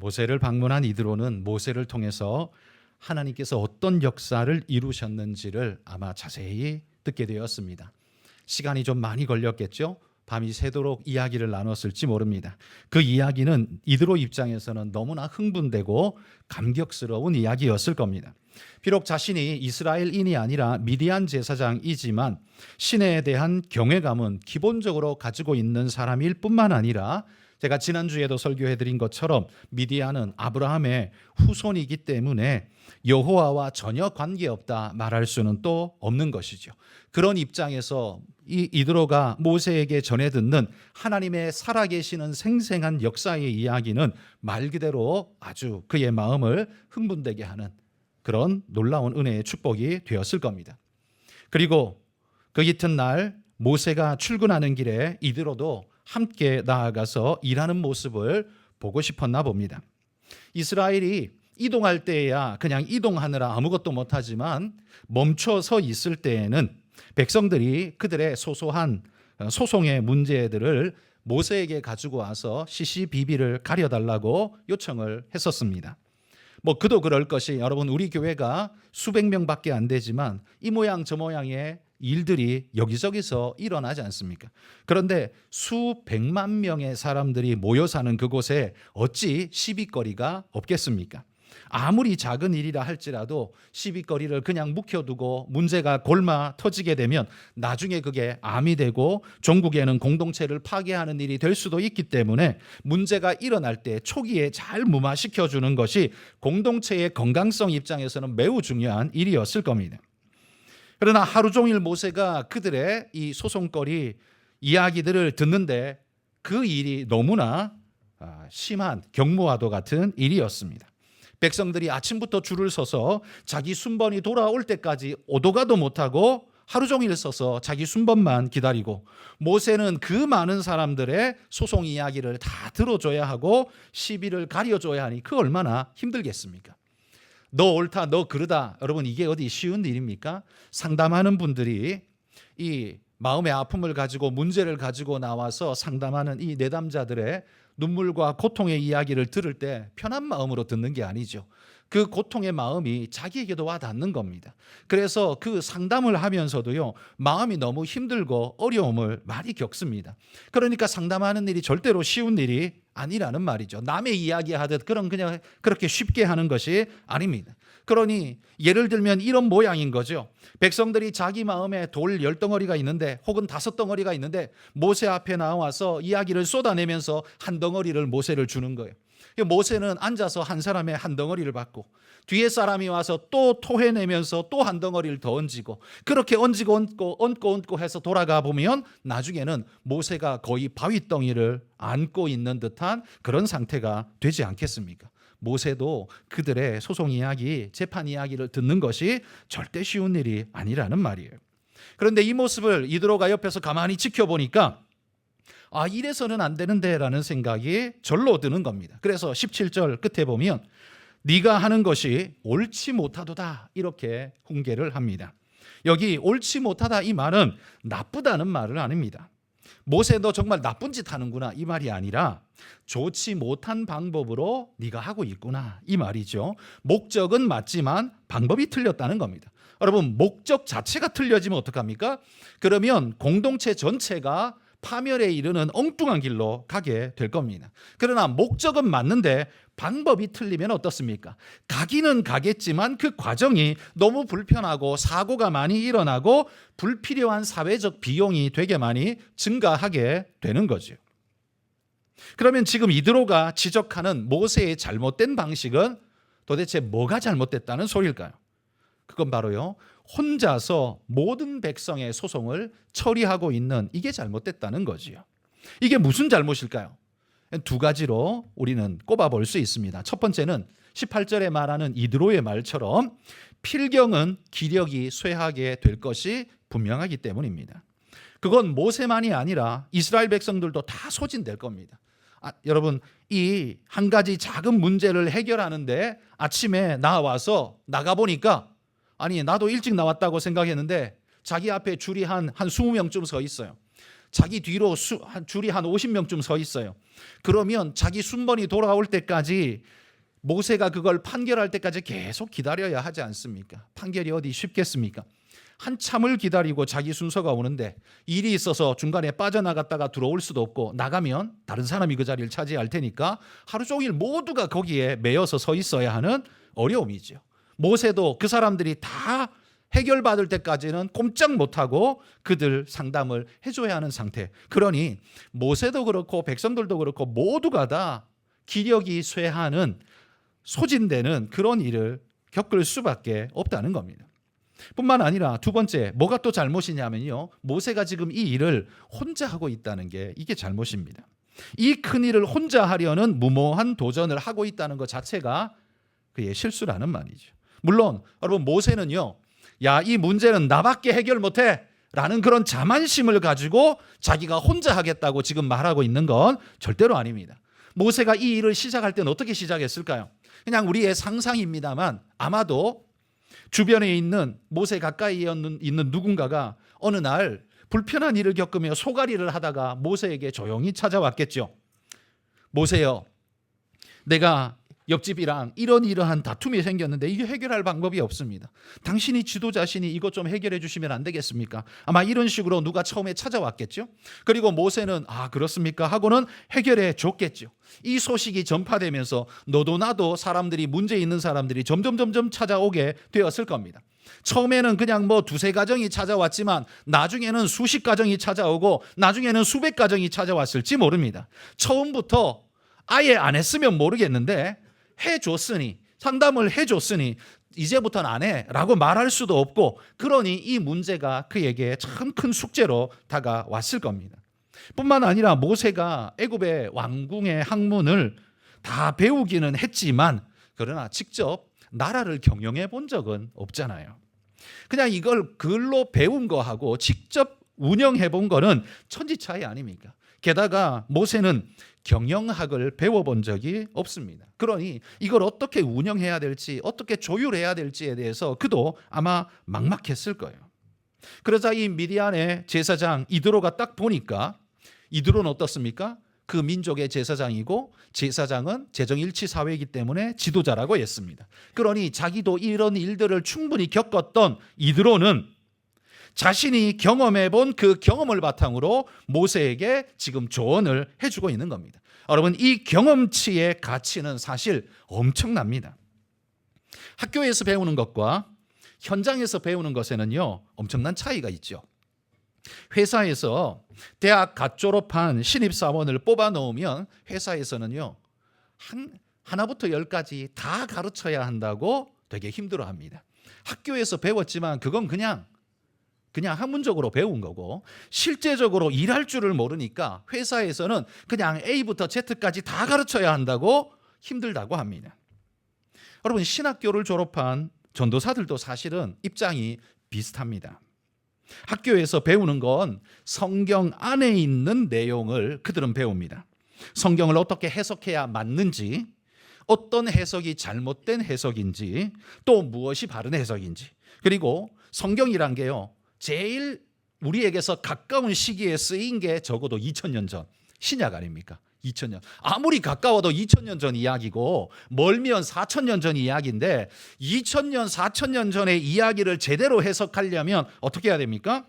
모세를 방문한 이드로는 모세를 통해서 하나님께서 어떤 역사를 이루셨는지를 아마 자세히 듣게 되었습니다. 시간이 좀 많이 걸렸겠죠? 밤이 새도록 이야기를 나눴을지 모릅니다. 그 이야기는 이드로 입장에서는 너무나 흥분되고 감격스러운 이야기였을 겁니다. 비록 자신이 이스라엘인이 아니라 미디안 제사장이지만 신에 대한 경외감은 기본적으로 가지고 있는 사람일 뿐만 아니라 제가 지난주에도 설교해드린 것처럼 미디안은 아브라함의 후손이기 때문에 여호와와 전혀 관계없다 말할 수는 또 없는 것이죠. 그런 입장에서 이 이드로가 모세에게 전해 듣는 하나님의 살아계시는 생생한 역사의 이야기는 말 그대로 아주 그의 마음을 흥분되게 하는 그런 놀라운 은혜의 축복이 되었을 겁니다. 그리고 그 이튿날 모세가 출근하는 길에 이드로도 함께 나아가서 일하는 모습을 보고 싶었나 봅니다. 이스라엘이 이동할 때야 그냥 이동하느라 아무것도 못하지만 멈춰서 있을 때에는 백성들이 그들의 소소한 소송의 문제들을 모세에게 가지고 와서 시시비비를 가려달라고 요청을 했었습니다. 그도 그럴 것이 여러분 우리 교회가 수백 명밖에 안 되지만 이 모양 저 모양의 일들이 여기저기서 일어나지 않습니까? 그런데 수백만 명의 사람들이 모여 사는 그곳에 어찌 시비거리가 없겠습니까? 아무리 작은 일이라 할지라도 시비거리를 그냥 묵혀두고 문제가 골마 터지게 되면 나중에 그게 암이 되고 종국에는 공동체를 파괴하는 일이 될 수도 있기 때문에 문제가 일어날 때 초기에 잘 무마시켜주는 것이 공동체의 건강성 입장에서는 매우 중요한 일이었을 겁니다. 그러나 하루 종일 모세가 그들의 이 소송거리 이야기들을 듣는데 그 일이 너무나 심한 경무와도 같은 일이었습니다. 백성들이 아침부터 줄을 서서 자기 순번이 돌아올 때까지 오도 가도 못하고 하루 종일 서서 자기 순번만 기다리고 모세는 그 많은 사람들의 소송 이야기를 다 들어줘야 하고 시비를 가려줘야 하니 그 얼마나 힘들겠습니까? 너 옳다, 너 그르다. 여러분 이게 어디 쉬운 일입니까? 상담하는 분들이 이 마음의 아픔을 가지고 문제를 가지고 나와서 상담하는 이 내담자들의 눈물과 고통의 이야기를 들을 때 편한 마음으로 듣는 게 아니죠. 그 고통의 마음이 자기에게도 와닿는 겁니다. 그래서 그 상담을 하면서도요, 마음이 너무 힘들고 어려움을 많이 겪습니다. 그러니까 상담하는 일이 절대로 쉬운 일이 아니라는 말이죠. 남의 이야기하듯 그냥 그렇게 쉽게 하는 것이 아닙니다. 그러니 예를 들면 이런 모양인 거죠. 백성들이 자기 마음에 돌 10덩어리가 있는데 혹은 5덩어리가 있는데 모세 앞에 나와서 이야기를 쏟아내면서 한 덩어리를 모세를 주는 거예요. 모세는 앉아서 한 사람의 한 덩어리를 받고 뒤에 사람이 와서 또 토해내면서 또 한 덩어리를 더 얹고 그렇게 얹고 얹고 해서 돌아가 보면 나중에는 모세가 거의 바위덩이를 안고 있는 듯한 그런 상태가 되지 않겠습니까? 모세도 그들의 소송 이야기, 재판 이야기를 듣는 것이 절대 쉬운 일이 아니라는 말이에요. 그런데 이 모습을 이드로가 옆에서 가만히 지켜보니까 이래서는 안 되는데 라는 생각이 절로 드는 겁니다. 그래서 17절 끝에 보면 네가 하는 것이 옳지 못하도다 이렇게 훈계를 합니다. 여기 옳지 못하다 이 말은 나쁘다는 말은 아닙니다. 모세 너 정말 나쁜 짓 하는구나 이 말이 아니라 좋지 못한 방법으로 네가 하고 있구나 이 말이죠. 목적은 맞지만 방법이 틀렸다는 겁니다. 여러분 목적 자체가 틀려지면 어떡합니까? 그러면 공동체 전체가 파멸에 이르는 엉뚱한 길로 가게 될 겁니다. 그러나 목적은 맞는데 방법이 틀리면 어떻습니까? 가기는 가겠지만 그 과정이 너무 불편하고 사고가 많이 일어나고 불필요한 사회적 비용이 되게 많이 증가하게 되는 거죠. 그러면 지금 이드로가 지적하는 모세의 잘못된 방식은 도대체 뭐가 잘못됐다는 소리일까요? 그건 바로요, 혼자서 모든 백성의 소송을 처리하고 있는 이게 잘못됐다는 거지요. 이게 무슨 잘못일까요? 두 가지로 우리는 꼽아볼 수 있습니다. 첫 번째는 18절에 말하는 이드로의 말처럼 필경은 기력이 쇠하게 될 것이 분명하기 때문입니다. 그건 모세만이 아니라 이스라엘 백성들도 다 소진될 겁니다. 여러분 이 한 가지 작은 문제를 해결하는데 아침에 나와서 나가보니까 나도 일찍 나왔다고 생각했는데 자기 앞에 줄이 한 20명쯤 서 있어요. 자기 뒤로 줄이 한 50명쯤 서 있어요. 그러면 자기 순번이 돌아올 때까지 모세가 그걸 판결할 때까지 계속 기다려야 하지 않습니까? 판결이 어디 쉽겠습니까? 한참을 기다리고 자기 순서가 오는데 일이 있어서 중간에 빠져나갔다가 들어올 수도 없고, 나가면 다른 사람이 그 자리를 차지할 테니까 하루 종일 모두가 거기에 매여서 서 있어야 하는 어려움이죠. 모세도 그 사람들이 다 해결받을 때까지는 꼼짝 못하고 그들 상담을 해줘야 하는 상태. 그러니 모세도 그렇고 백성들도 그렇고 모두가 다 기력이 쇠하는, 소진되는 그런 일을 겪을 수밖에 없다는 겁니다. 뿐만 아니라 두 번째, 뭐가 또 잘못이냐면요, 모세가 지금 이 일을 혼자 하고 있다는 게 이게 잘못입니다. 이 큰 일을 혼자 하려는 무모한 도전을 하고 있다는 것 자체가 그의 실수라는 말이죠. 물론 여러분, 모세는요, 야, 이 문제는 나밖에 해결 못해 라는 그런 자만심을 가지고 자기가 혼자 하겠다고 지금 말하고 있는 건 절대로 아닙니다. 모세가 이 일을 시작할 때는 어떻게 시작했을까요? 그냥 우리의 상상입니다만 아마도 주변에 있는 모세 가까이 있는 누군가가 어느 날 불편한 일을 겪으며 소갈이를 하다가 모세에게 조용히 찾아왔겠죠. 모세요, 내가 옆집이랑 이러한 다툼이 생겼는데 이게 해결할 방법이 없습니다. 당신이 지도자시니 이것 좀 해결해 주시면 안 되겠습니까? 아마 이런 식으로 누가 처음에 찾아왔겠죠. 그리고 모세는 아, 그렇습니까? 하고는 해결해 줬겠죠. 이 소식이 전파되면서 너도 나도 사람들이, 문제 있는 사람들이 점점 찾아오게 되었을 겁니다. 처음에는 그냥 뭐 두세 가정이 찾아왔지만 나중에는 수십 가정이 찾아오고 나중에는 수백 가정이 찾아왔을지 모릅니다. 처음부터 아예 안 했으면 모르겠는데 해줬으니, 상담을 해줬으니 이제부터는 안 해라고 말할 수도 없고, 그러니 이 문제가 그에게 참 큰 숙제로 다가왔을 겁니다. 뿐만 아니라 모세가 애굽의 왕궁의 학문을 다 배우기는 했지만 그러나 직접 나라를 경영해 본 적은 없잖아요. 그냥 이걸 글로 배운 거하고 직접 운영해 본 거는 천지 차이 아닙니까? 게다가 모세는 경영학을 배워본 적이 없습니다. 그러니 이걸 어떻게 운영해야 될지, 어떻게 조율해야 될지에 대해서 그도 아마 막막했을 거예요. 그러자 이 미디안의 제사장 이드로가 딱 보니까, 이드로는 어떻습니까? 그 민족의 제사장이고, 제사장은 재정일치 사회이기 때문에 지도자라고 했습니다. 그러니 자기도 이런 일들을 충분히 겪었던 이드로는 자신이 경험해 본 그 경험을 바탕으로 모세에게 지금 조언을 해주고 있는 겁니다. 여러분, 이 경험치의 가치는 사실 엄청납니다. 학교에서 배우는 것과 현장에서 배우는 것에는요, 엄청난 차이가 있죠. 회사에서 대학 갓 졸업한 신입사원을 뽑아 놓으면 회사에서는요, 하나부터 열까지 다 가르쳐야 한다고 되게 힘들어합니다. 학교에서 배웠지만 그건 그냥 학문적으로 배운 거고, 실제적으로 일할 줄을 모르니까 회사에서는 그냥 A부터 Z까지 다 가르쳐야 한다고 힘들다고 합니다. 여러분, 신학교를 졸업한 전도사들도 사실은 입장이 비슷합니다. 학교에서 배우는 건 성경 안에 있는 내용을 그들은 배웁니다. 성경을 어떻게 해석해야 맞는지, 어떤 해석이 잘못된 해석인지, 또 무엇이 바른 해석인지, 그리고 성경이란 게요, 제일 우리에게서 가까운 시기에 쓰인 게 적어도 2000년 전 신약 아닙니까? 2000년. 아무리 가까워도 2000년 전 이야기고 멀면 4000년 전 이야기인데, 2000년, 4000년 전의 이야기를 제대로 해석하려면 어떻게 해야 됩니까?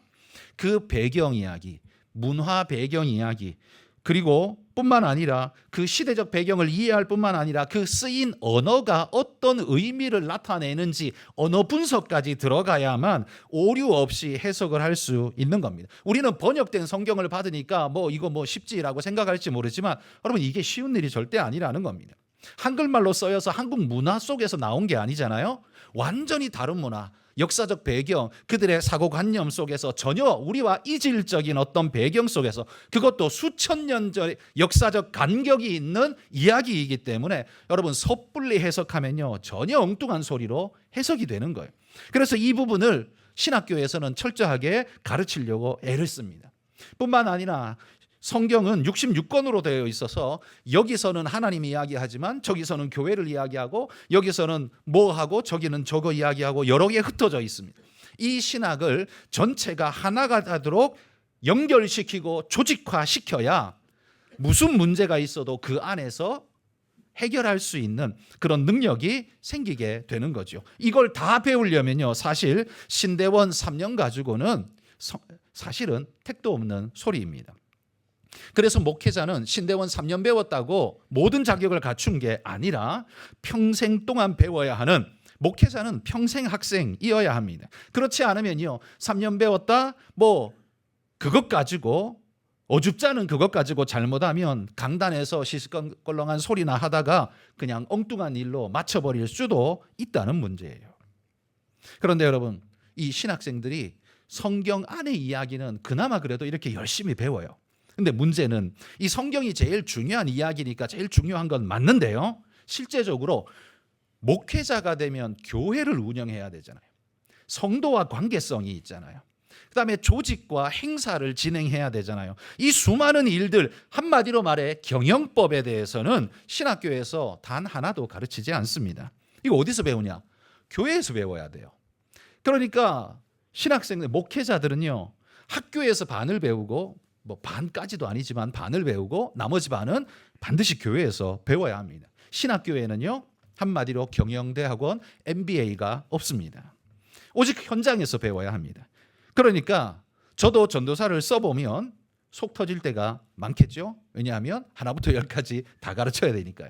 그 배경 이야기, 문화 배경 이야기, 그리고 뿐만 아니라 그 시대적 배경을 이해할 뿐만 아니라 그 쓰인 언어가 어떤 의미를 나타내는지 언어 분석까지 들어가야만 오류 없이 해석을 할 수 있는 겁니다. 우리는 번역된 성경을 받으니까 이거 쉽지라고 생각할지 모르지만 여러분, 이게 쉬운 일이 절대 아니라는 겁니다. 한글말로 쓰여서 한국 문화 속에서 나온 게 아니잖아요. 완전히 다른 문화, 역사적 배경, 그들의 사고관념 속에서 전혀 우리와 이질적인 어떤 배경 속에서, 그것도 수천 년 전의 역사적 간격이 있는 이야기이기 때문에 여러분, 섣불리 해석하면요, 전혀 엉뚱한 소리로 해석이 되는 거예요. 그래서 이 부분을 신학교에서는 철저하게 가르치려고 애를 씁니다. 뿐만 아니라 성경은 66권으로 되어 있어서 여기서는 하나님 이야기하지만 저기서는 교회를 이야기하고, 여기서는 뭐하고 저기는 저거 이야기하고 여러 개 흩어져 있습니다. 이 신학을 전체가 하나가 되도록 연결시키고 조직화시켜야 무슨 문제가 있어도 그 안에서 해결할 수 있는 그런 능력이 생기게 되는 거죠. 이걸 다 배우려면요, 사실 신대원 3년 가지고는 사실은 택도 없는 소리입니다. 그래서 목회자는 신대원 3년 배웠다고 모든 자격을 갖춘 게 아니라 평생 동안 배워야 하는, 목회자는 평생 학생이어야 합니다. 그렇지 않으면요, 3년 배웠다 뭐 그것 가지고, 어줍잖은 그것 가지고 잘못하면 강단에서 시시껄렁한 소리나 하다가 그냥 엉뚱한 일로 맞춰버릴 수도 있다는 문제예요. 그런데 여러분, 이 신학생들이 성경 안의 이야기는 그나마 그래도 이렇게 열심히 배워요. 근데 문제는 이 성경이 제일 중요한 이야기니까 제일 중요한 건 맞는데요, 실제적으로 목회자가 되면 교회를 운영해야 되잖아요. 성도와 관계성이 있잖아요. 그다음에 조직과 행사를 진행해야 되잖아요. 이 수많은 일들, 한마디로 말해 경영법에 대해서는 신학교에서 단 하나도 가르치지 않습니다. 이거 어디서 배우냐? 교회에서 배워야 돼요. 그러니까 신학생들, 목회자들은요, 학교에서 반을 배우고, 뭐 반까지도 아니지만 반을 배우고 나머지 반은 반드시 교회에서 배워야 합니다. 신학교에는요, 한마디로 경영대학원 MBA가 없습니다. 오직 현장에서 배워야 합니다. 그러니까 저도 전도사를 써보면 속 터질 때가 많겠죠. 왜냐하면 하나부터 열까지 다 가르쳐야 되니까요.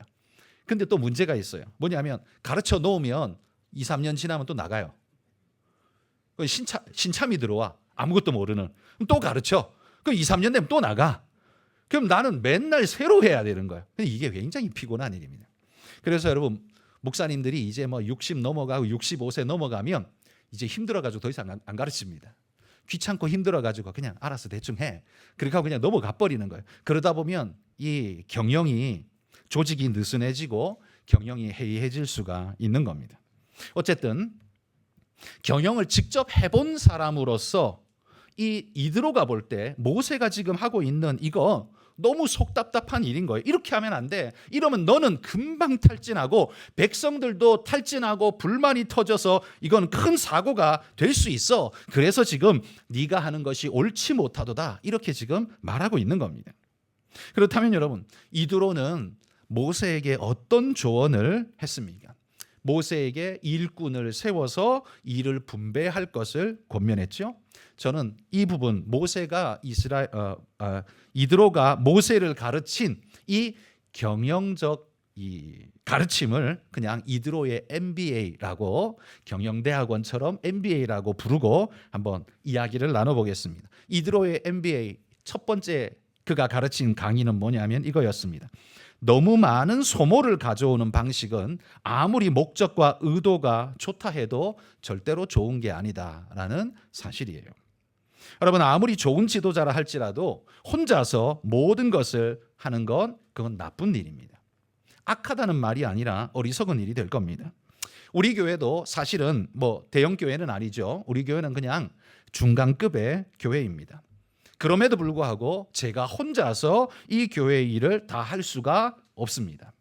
근데 또 문제가 있어요. 뭐냐면 가르쳐 놓으면 2, 3년 지나면 또 나가요. 신참이 들어와. 아무것도 모르는. 또 가르쳐. 그럼 2, 3년 되면 또 나가. 그럼 나는 맨날 새로 해야 되는 거예요. 근데 이게 굉장히 피곤한 일입니다. 그래서 여러분, 목사님들이 이제 뭐 60 넘어가고 65세 넘어가면 이제 힘들어가지고 더 이상 안 가르칩니다. 귀찮고 힘들어가지고 그냥 알아서 대충 해. 그렇게 하고 그냥 넘어가 버리는 거예요. 그러다 보면 이 경영이, 조직이 느슨해지고 경영이 해이해질 수가 있는 겁니다. 어쨌든 경영을 직접 해본 사람으로서 이 이드로가 볼 때 모세가 지금 하고 있는 이거 너무 속 답답한 일인 거예요. 이렇게 하면 안 돼. 이러면 너는 금방 탈진하고 백성들도 탈진하고 불만이 터져서 이건 큰 사고가 될 수 있어. 그래서 지금 네가 하는 것이 옳지 못하도다. 이렇게 지금 말하고 있는 겁니다. 그렇다면 여러분, 이드로는 모세에게 어떤 조언을 했습니까? 모세에게 일꾼을 세워서 일을 분배할 것을 권면했죠. 저는 이 부분, 모세가 이드로가 모세를 가르친 이 경영적 이 가르침을 그냥 이드로의 MBA라고, 경영대학원처럼 MBA라고 부르고 한번 이야기를 나눠보겠습니다. 이드로의 MBA 첫 번째 그가 가르친 강의는 뭐냐면 이거였습니다. 너무 많은 소모를 가져오는 방식은 아무리 목적과 의도가 좋다 해도 절대로 좋은 게 아니다라는 사실이에요. 여러분, 아무리 좋은 지도자라 할지라도 혼자서 모든 것을 하는 건 그건 나쁜 일입니다. 악하다는 말이 아니라 어리석은 일이 될 겁니다. 우리 교회도 사실은 뭐 대형 교회는 아니죠. 우리 교회는 그냥 중간급의 교회입니다. 그럼에도 불구하고 제가 혼자서 이 교회의 일을 다 할 수가 없습니다.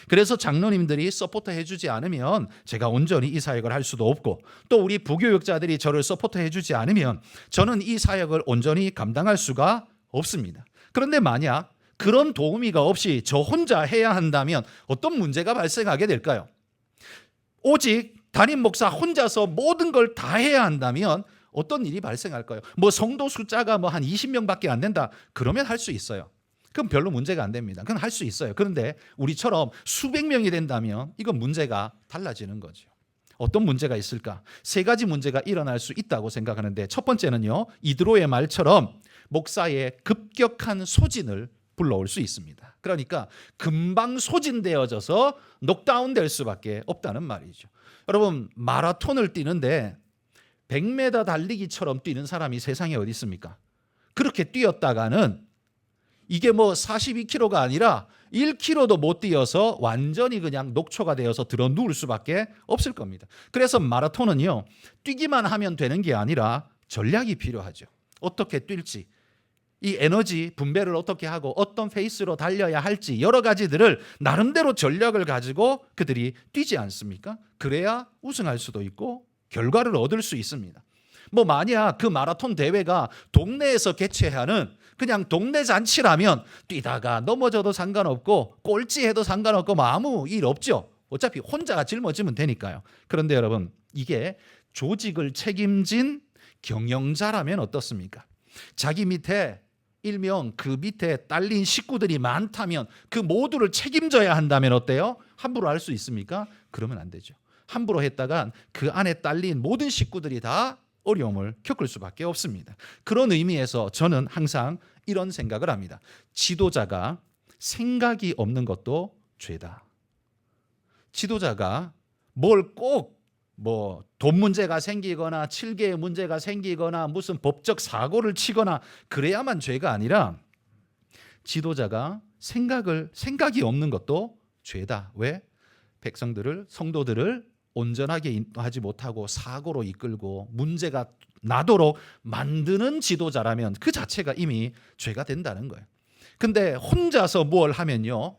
그래서 장로님들이 서포터 해주지 않으면 제가 온전히 이 사역을 할 수도 없고, 또 우리 부교육자들이 저를 서포터 해주지 않으면 저는 이 사역을 온전히 감당할 수가 없습니다. 그런데 만약 그런 도우미가 없이 저 혼자 해야 한다면 어떤 문제가 발생하게 될까요? 오직 담임 목사 혼자서 모든 걸 다 해야 한다면 어떤 일이 발생할까요? 뭐 성도 숫자가 뭐 한 20명밖에 안 된다. 그러면 할 수 있어요. 그럼 별로 문제가 안 됩니다. 그건 할 수 있어요. 그런데 우리처럼 수백 명이 된다면 이건 문제가 달라지는 거죠. 어떤 문제가 있을까? 세 가지 문제가 일어날 수 있다고 생각하는데, 첫 번째는요, 이드로의 말처럼 목사의 급격한 소진을 불러올 수 있습니다. 그러니까 금방 소진되어져서 녹다운 될 수밖에 없다는 말이죠. 여러분, 마라톤을 뛰는데 100m 달리기처럼 뛰는 사람이 세상에 어디 있습니까? 그렇게 뛰었다가는 이게 뭐 42km가 아니라 1km도 못 뛰어서 완전히 그냥 녹초가 되어서 들어 누울 수밖에 없을 겁니다. 그래서 마라톤은요, 뛰기만 하면 되는 게 아니라 전략이 필요하죠. 어떻게 뛸지, 이 에너지 분배를 어떻게 하고 어떤 페이스로 달려야 할지 여러 가지들을 나름대로 전략을 가지고 그들이 뛰지 않습니까? 그래야 우승할 수도 있고 결과를 얻을 수 있습니다. 뭐 만약 그 마라톤 대회가 동네에서 개최하는 그냥 동네 잔치라면 뛰다가 넘어져도 상관없고 꼴찌해도 상관없고 뭐 아무 일 없죠. 어차피 혼자가 짊어지면 되니까요. 그런데 여러분, 이게 조직을 책임진 경영자라면 어떻습니까? 자기 밑에 일명 그 밑에 딸린 식구들이 많다면 그 모두를 책임져야 한다면 어때요? 함부로 할 수 있습니까? 그러면 안 되죠. 함부로 했다간 그 안에 딸린 모든 식구들이 다 어려움을 겪을 수밖에 없습니다. 그런 의미에서 저는 항상 이런 생각을 합니다. 지도자가 생각이 없는 것도 죄다. 지도자가 뭘 꼭 뭐 돈 문제가 생기거나 7개의 문제가 생기거나 무슨 법적 사고를 치거나 그래야만 죄가 아니라 지도자가 생각이 없는 것도 죄다. 왜? 백성들을 성도들을 온전하게 인도하지 못하고 사고로 이끌고 문제가 나도록 만드는 지도자라면 그 자체가 이미 죄가 된다는 거예요. 근데 혼자서 뭘 하면요,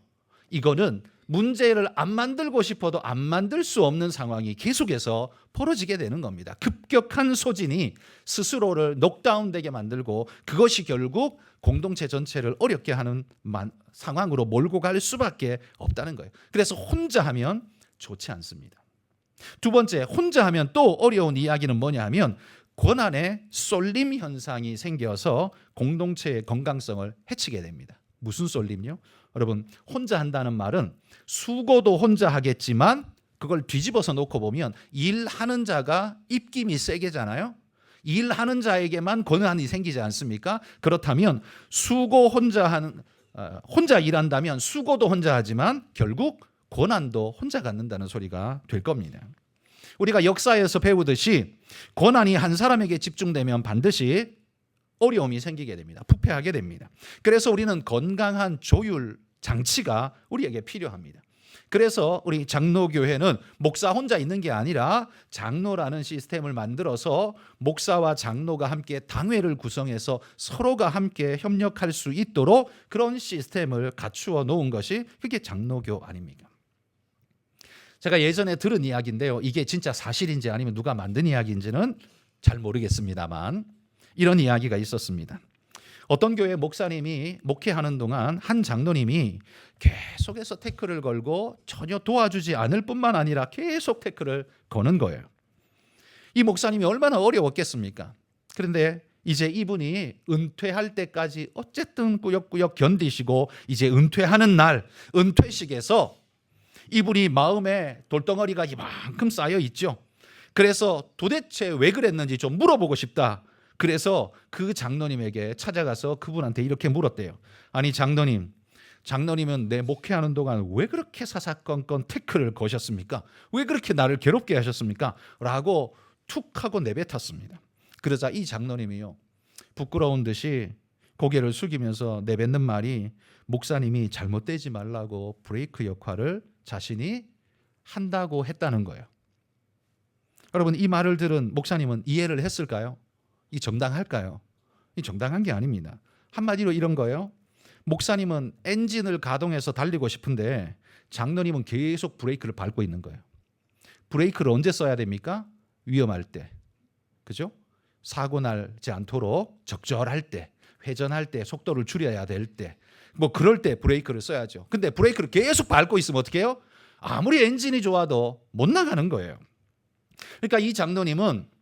이거는 문제를 안 만들고 싶어도 안 만들 수 없는 상황이 계속해서 벌어지게 되는 겁니다. 급격한 소진이 스스로를 녹다운되게 만들고 그것이 결국 공동체 전체를 어렵게 하는 상황으로 몰고 갈 수밖에 없다는 거예요. 그래서 혼자 하면 좋지 않습니다. 두 번째, 혼자 하면 또 어려운 이야기는 뭐냐 하면 권한의 쏠림 현상이 생겨서 공동체의 건강성을 해치게 됩니다. 무슨 쏠림요? 여러분, 혼자 한다는 말은 수고도 혼자 하겠지만 그걸 뒤집어서 놓고 보면 일하는 자가 입김이 세게잖아요. 일하는 자에게만 권한이 생기지 않습니까? 그렇다면 혼자 일한다면 수고도 혼자 하지만 결국 권한도 혼자 갖는다는 소리가 될 겁니다. 우리가 역사에서 배우듯이 권한이 한 사람에게 집중되면 반드시 어려움이 생기게 됩니다. 부패하게 됩니다. 그래서 우리는 건강한 조율 장치가 우리에게 필요합니다. 그래서 우리 장로교회는 목사 혼자 있는 게 아니라 장로라는 시스템을 만들어서 목사와 장로가 함께 당회를 구성해서 서로가 함께 협력할 수 있도록 그런 시스템을 갖추어 놓은 것이 그게 장로교 아닙니까? 제가 예전에 들은 이야기인데요. 이게 진짜 사실인지 아니면 누가 만든 이야기인지는 잘 모르겠습니다만 이런 이야기가 있었습니다. 어떤 교회 목사님이 목회하는 동안 한 장로님이 계속해서 태클을 걸고 전혀 도와주지 않을 뿐만 아니라 계속 태클을 거는 거예요. 이 목사님이 얼마나 어려웠겠습니까? 그런데 이제 이분이 은퇴할 때까지 어쨌든 꾸역꾸역 견디시고 이제 은퇴하는 날 은퇴식에서 이분이 마음에 돌덩어리가 이만큼 쌓여 있죠. 그래서 도대체 왜 그랬는지 좀 물어보고 싶다. 그래서 그 장로님에게 찾아가서 그분한테 이렇게 물었대요. 아니 장로님은 내 목회하는 동안 왜 그렇게 사사건건 태클을 거셨습니까? 왜 그렇게 나를 괴롭게 하셨습니까? 라고 툭 하고 내뱉었습니다. 그러자 이 장로님이요, 부끄러운 듯이 고개를 숙이면서 내뱉는 말이 목사님이 잘못되지 말라고 브레이크 역할을 자신이 한다고 했다는 거예요. 여러분, 이 말을 들은 목사님은 이해를 했을까요? 이 정당할까요? 이 정당한 게 아닙니다. 한마디로 이런 거예요. 목사님은 엔진을 가동해서 달리고 싶은데 장로님은 계속 브레이크를 밟고 있는 거예요. 브레이크를 언제 써야 됩니까? 위험할 때. 그죠? 사고 나지 않도록 적절할 때, 회전할 때, 속도를 줄여야 될 때, 뭐 그럴 때 브레이크를 써야죠. 근데 브레이크를 계속 밟고 있으면 어떻게 해요? 아무리 엔진이 좋아도 못 나가는 거예요. 그러니까 이 장로님은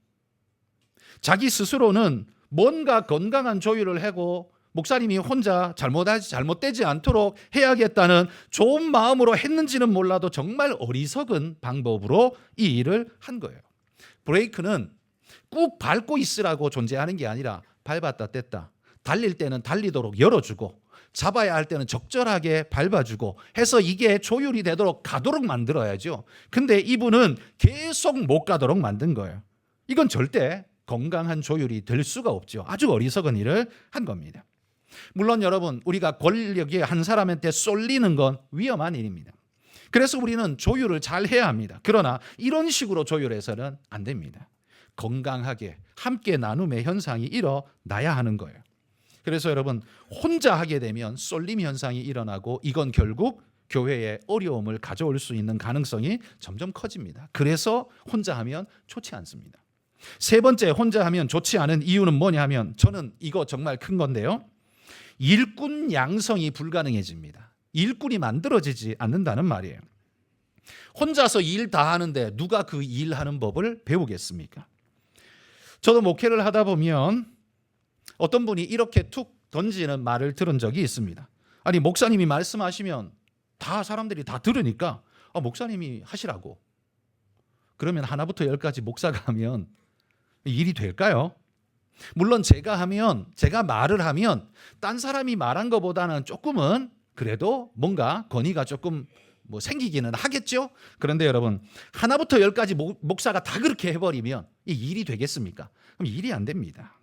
자기 스스로는 뭔가 건강한 조율을 하고 목사님이 혼자 잘못되지 않도록 해야겠다는 좋은 마음으로 했는지는 몰라도 정말 어리석은 방법으로 이 일을 한 거예요. 브레이크는 꾹 밟고 있으라고 존재하는 게 아니라 밟았다 뗐다, 달릴 때는 달리도록 열어주고 잡아야 할 때는 적절하게 밟아주고 해서 이게 조율이 되도록 가도록 만들어야죠. 근데 이분은 계속 못 가도록 만든 거예요. 이건 절대 건강한 조율이 될 수가 없죠. 아주 어리석은 일을 한 겁니다. 물론 여러분, 우리가 권력이 한 사람한테 쏠리는 건 위험한 일입니다. 그래서 우리는 조율을 잘 해야 합니다. 그러나 이런 식으로 조율해서는 안 됩니다. 건강하게 함께 나눔의 현상이 일어나야 하는 거예요. 그래서 여러분, 혼자 하게 되면 쏠림 현상이 일어나고 이건 결국 교회에 어려움을 가져올 수 있는 가능성이 점점 커집니다. 그래서 혼자 하면 좋지 않습니다. 세 번째, 혼자 하면 좋지 않은 이유는 뭐냐 하면, 저는 이거 정말 큰 건데요, 일꾼 양성이 불가능해집니다. 일꾼이 만들어지지 않는다는 말이에요. 혼자서 일 다 하는데 누가 그 일하는 법을 배우겠습니까? 저도 목회를 하다 보면 어떤 분이 이렇게 툭 던지는 말을 들은 적이 있습니다. 아니, 목사님이 말씀하시면 다 사람들이 다 들으니까 목사님이 하시라고. 그러면 하나부터 열까지 목사가 하면 일이 될까요? 물론 제가 말을 하면 딴 사람이 말한 것보다는 조금은 그래도 뭔가 권위가 조금 생기기는 하겠죠. 그런데 여러분, 하나부터 열까지 목사가 다 그렇게 해버리면 이 일이 되겠습니까? 그럼 일이 안 됩니다.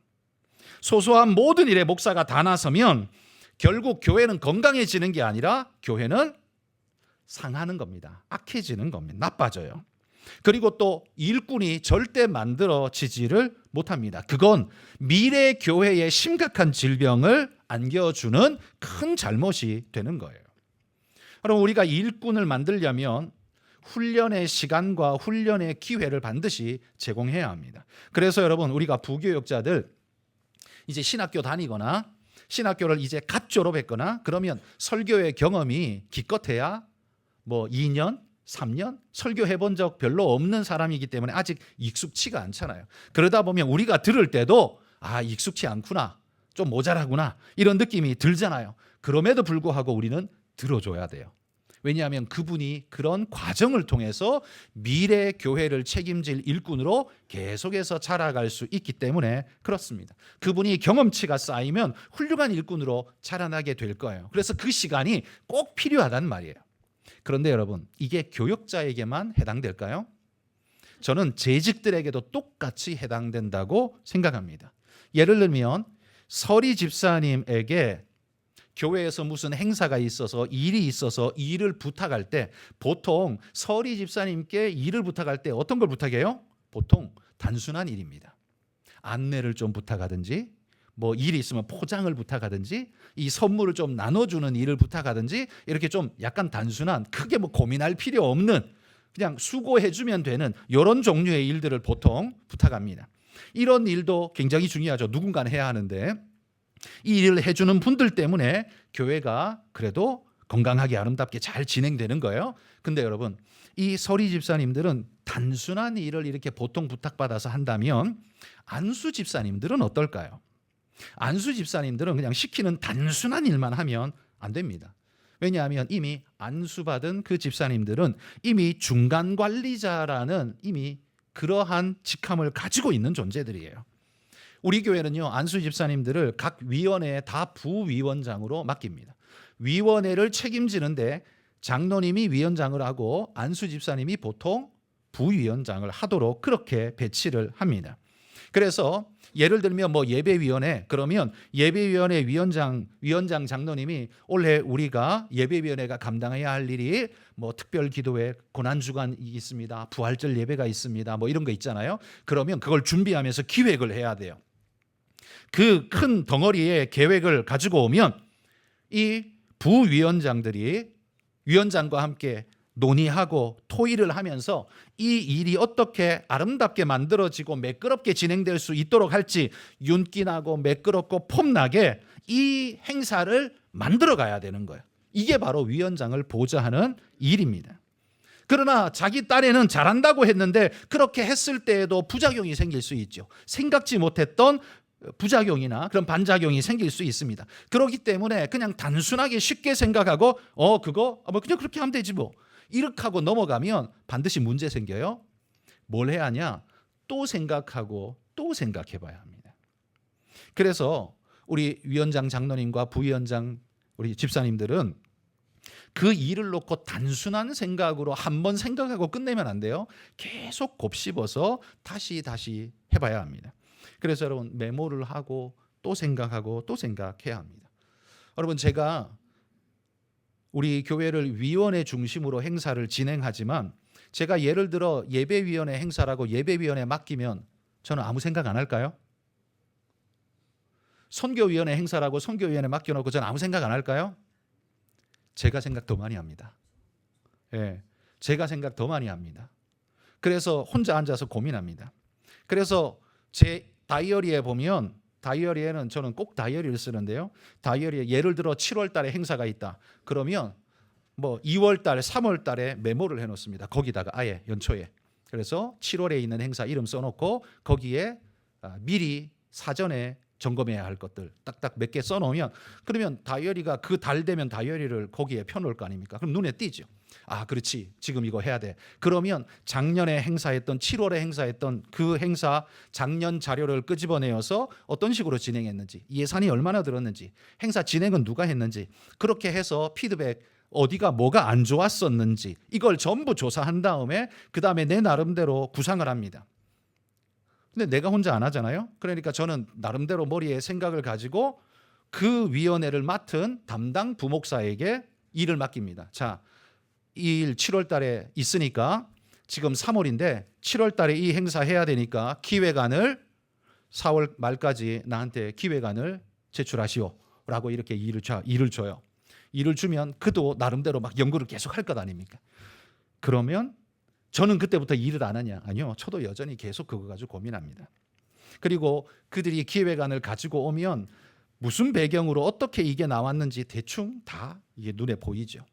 소소한 모든 일에 목사가 다 나서면 결국 교회는 건강해지는 게 아니라 교회는 상하는 겁니다. 악해지는 겁니다. 나빠져요. 그리고 또 일꾼이 절대 만들어지지를 못합니다. 그건 미래 교회에 심각한 질병을 안겨주는 큰 잘못이 되는 거예요. 그럼 우리가 일꾼을 만들려면 훈련의 시간과 훈련의 기회를 반드시 제공해야 합니다. 그래서 여러분, 우리가 부교육자들 이제 신학교 다니거나 신학교를 이제 갓 졸업했거나 그러면 설교의 경험이 기껏해야 2년, 3년 설교해 본 적 별로 없는 사람이기 때문에 아직 익숙치가 않잖아요. 그러다 보면 우리가 들을 때도 익숙치 않구나, 좀 모자라구나, 이런 느낌이 들잖아요. 그럼에도 불구하고 우리는 들어줘야 돼요. 왜냐하면 그분이 그런 과정을 통해서 미래 교회를 책임질 일꾼으로 계속해서 자라갈 수 있기 때문에 그렇습니다. 그분이 경험치가 쌓이면 훌륭한 일꾼으로 자라나게 될 거예요. 그래서 그 시간이 꼭 필요하단 말이에요. 그런데 여러분, 이게 교역자에게만 해당될까요? 저는 재직들에게도 똑같이 해당된다고 생각합니다. 예를 들면 서리 집사님에게 교회에서 무슨 행사가 있어서 일이 있어서 일을 부탁할 때 보통 서리 집사님께 일을 부탁할 때 어떤 걸 부탁해요? 보통 단순한 일입니다. 안내를 좀 부탁하든지 일이 있으면 포장을 부탁하든지 이 선물을 좀 나눠주는 일을 부탁하든지 이렇게 좀 약간 단순한, 크게 고민할 필요 없는, 그냥 수고해주면 되는 이런 종류의 일들을 보통 부탁합니다. 이런 일도 굉장히 중요하죠. 누군가는 해야 하는데 이 일을 해주는 분들 때문에 교회가 그래도 건강하게 아름답게 잘 진행되는 거예요. 근데 여러분, 이 서리 집사님들은 단순한 일을 이렇게 보통 부탁받아서 한다면 안수 집사님들은 어떨까요? 안수 집사님들은 그냥 시키는 단순한 일만 하면 안 됩니다. 왜냐하면 이미 안수받은 그 집사님들은 이미 중간 관리자라는 이미 그러한 직함을 가지고 있는 존재들이에요. 우리 교회는요, 안수 집사님들을 각 위원회에 다 부위원장으로 맡깁니다. 위원회를 책임지는데 장로님이 위원장을 하고 안수 집사님이 보통 부위원장을 하도록 그렇게 배치를 합니다. 그래서 예를 들면 예배위원회, 그러면 예배위원회 위원장 장로님이 올해 우리가 예배위원회가 감당해야 할 일이 특별 기도회 고난주간이 있습니다, 부활절 예배가 있습니다, 이런 거 있잖아요. 그러면 그걸 준비하면서 기획을 해야 돼요. 그 큰 덩어리의 계획을 가지고 오면 이 부위원장들이 위원장과 함께 논의하고 토의를 하면서 이 일이 어떻게 아름답게 만들어지고 매끄럽게 진행될 수 있도록 할지 윤기나고 매끄럽고 폼나게 이 행사를 만들어 가야 되는 거예요. 이게 바로 위원장을 보좌하는 일입니다. 그러나 자기 딴에는 잘한다고 했는데 그렇게 했을 때에도 부작용이 생길 수 있죠. 생각지 못했던 부작용이나 그런 반작용이 생길 수 있습니다. 그렇기 때문에 그냥 단순하게 쉽게 생각하고 그거 그냥 그렇게 하면 되지 이렇게 하고 넘어가면 반드시 문제 생겨요. 뭘 해야 하냐? 또 생각하고 또 생각해 봐야 합니다. 그래서 우리 위원장 장로님과 부위원장 우리 집사님들은 그 일을 놓고 단순한 생각으로 한번 생각하고 끝내면 안 돼요. 계속 곱씹어서 다시 해봐야 합니다. 그래서 여러분, 메모를 하고 또 생각하고 또 생각해야 합니다. 여러분, 제가 우리 교회를 위원회 중심으로 행사를 진행하지만 제가 예를 들어 예배위원회 행사라고 예배위원회 맡기면 저는 아무 생각 안 할까요? 선교위원회 행사라고 선교위원회 맡겨놓고 저는 아무 생각 안 할까요? 제가 생각 더 많이 합니다. 제가 생각 더 많이 합니다. 그래서 혼자 앉아서 고민합니다. 그래서 제 다이어리에 보면, 다이어리에는 저는 꼭 다이어리를 쓰는데요. 다이어리에 예를 들어 7월 달에 행사가 있다. 그러면 뭐 2월 달, 3월 달에 메모를 해 놓습니다. 거기다가 아예 연초에. 그래서 7월에 있는 행사 이름 써 놓고 거기에 미리 사전에 점검해야 할 것들 딱딱 몇 개 써 놓으면, 그러면 다이어리가 그 달 되면 다이어리를 거기에 펴 놓을 거 아닙니까? 그럼 눈에 띄죠. 아, 그렇지. 지금 이거 해야 돼. 그러면 작년에 행사했던 7월에 행사했던 그 행사 작년 자료를 끄집어내어서 어떤 식으로 진행했는지, 예산이 얼마나 들었는지, 행사 진행은 누가 했는지, 그렇게 해서 피드백 어디가 뭐가 안 좋았었는지 이걸 전부 조사한 다음에 그다음에 내 나름대로 구상을 합니다. 근데 내가 혼자 안 하잖아요. 그러니까 저는 나름대로 머리에 생각을 가지고 그 위원회를 맡은 담당 부목사에게 일을 맡깁니다. 자, 이 일 7월 달에 있으니까 지금 3월인데 7월 달에 이 행사 해야 되니까 기획안을 4월 말까지 나한테 기획안을 제출하시오라고 이렇게 일을 줘요. 일을 주면 그도 나름대로 막 연구를 계속 할 것 아닙니까? 그러면 저는 그때부터 일을 안 하냐? 아니요. 저도 여전히 계속 그거 가지고 고민합니다. 그리고 그들이 기획안을 가지고 오면 무슨 배경으로 어떻게 이게 나왔는지 대충 다 이게 눈에 보이죠.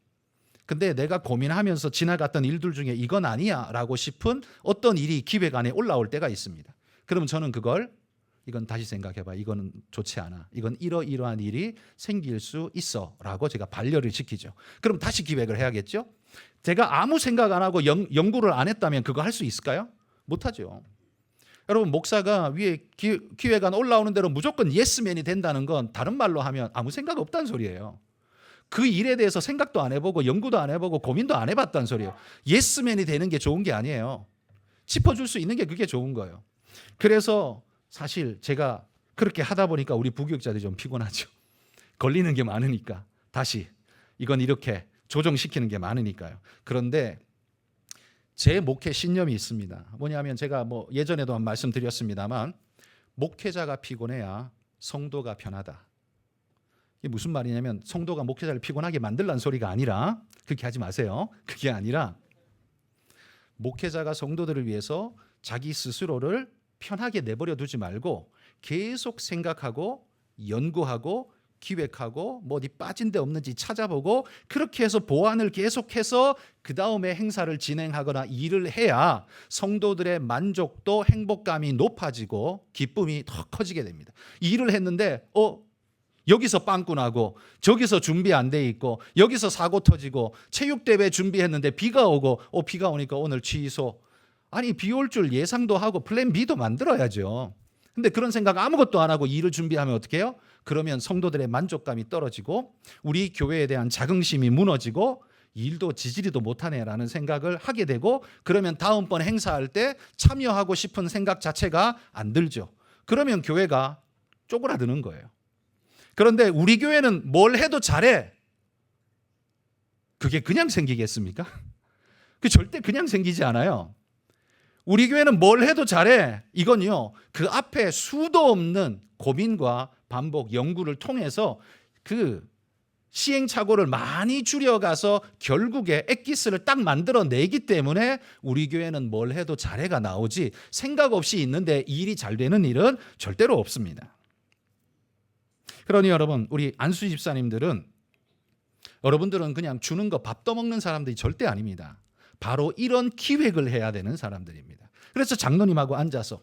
근데 내가 고민하면서 지나갔던 일들 중에 이건 아니야 라고 싶은 어떤 일이 기획안에 올라올 때가 있습니다. 그러면 저는 그걸 이건 다시 생각해봐. 이거는 좋지 않아. 이건 이러이러한 일이 생길 수 있어 라고 제가 반려를 시키죠. 그럼 다시 기획을 해야겠죠. 제가 아무 생각 안 하고 연구를 안 했다면 그거 할 수 있을까요? 못하죠. 여러분, 목사가 위에 기획안 올라오는 대로 무조건 예스맨이 된다는 건 다른 말로 하면 아무 생각 없다는 소리예요. 그 일에 대해서 생각도 안 해보고 연구도 안 해보고 고민도 안 해봤다는 소리예요. 예스맨이 되는 게 좋은 게 아니에요. 짚어줄 수 있는 게 그게 좋은 거예요. 그래서 사실 제가 그렇게 하다 보니까 우리 부교육자들이 좀 피곤하죠. 걸리는 게 많으니까 다시 이건 이렇게 조정시키는 게 많으니까요. 그런데 제 목회 신념이 있습니다. 뭐냐면 제가 뭐 예전에도 한 말씀드렸습니다만 목회자가 피곤해야 성도가 편하다. 이게 무슨 말이냐면 성도가 목회자를 피곤하게 만들라는 소리가 아니라, 그렇게 하지 마세요. 그게 아니라 목회자가 성도들을 위해서 자기 스스로를 편하게 내버려 두지 말고 계속 생각하고 연구하고 기획하고 뭐 어디 빠진 데 없는지 찾아보고 그렇게 해서 보완을 계속해서 그 다음에 행사를 진행하거나 일을 해야 성도들의 만족도 행복감이 높아지고 기쁨이 더 커지게 됩니다. 일을 했는데 여기서 빵꾸 나고 저기서 준비 안 돼 있고 여기서 사고 터지고 체육대회 준비했는데 비가 오고 비가 오니까 오늘 취소. 아니, 비 올 줄 예상도 하고 플랜 B도 만들어야죠. 근데 그런 생각 아무것도 안 하고 일을 준비하면 어떻게 해요? 그러면 성도들의 만족감이 떨어지고 우리 교회에 대한 자긍심이 무너지고 일도 지지리도 못하네라는 생각을 하게 되고, 그러면 다음번 행사할 때 참여하고 싶은 생각 자체가 안 들죠. 그러면 교회가 쪼그라드는 거예요. 그런데 우리 교회는 뭘 해도 잘해. 그게 그냥 생기겠습니까? 그 절대 그냥 생기지 않아요. 우리 교회는 뭘 해도 잘해. 이건요, 그 앞에 수도 없는 고민과 반복, 연구를 통해서 그 시행착오를 많이 줄여가서 결국에 엑기스를 딱 만들어내기 때문에 우리 교회는 뭘 해도 잘해가 나오지, 생각 없이 있는데 일이 잘 되는 일은 절대로 없습니다. 그러니 여러분, 우리 안수 집사님들은, 여러분들은 그냥 주는 거 밥 떠먹는 사람들이 절대 아닙니다. 바로 이런 기획을 해야 되는 사람들입니다. 그래서 장로님하고 앉아서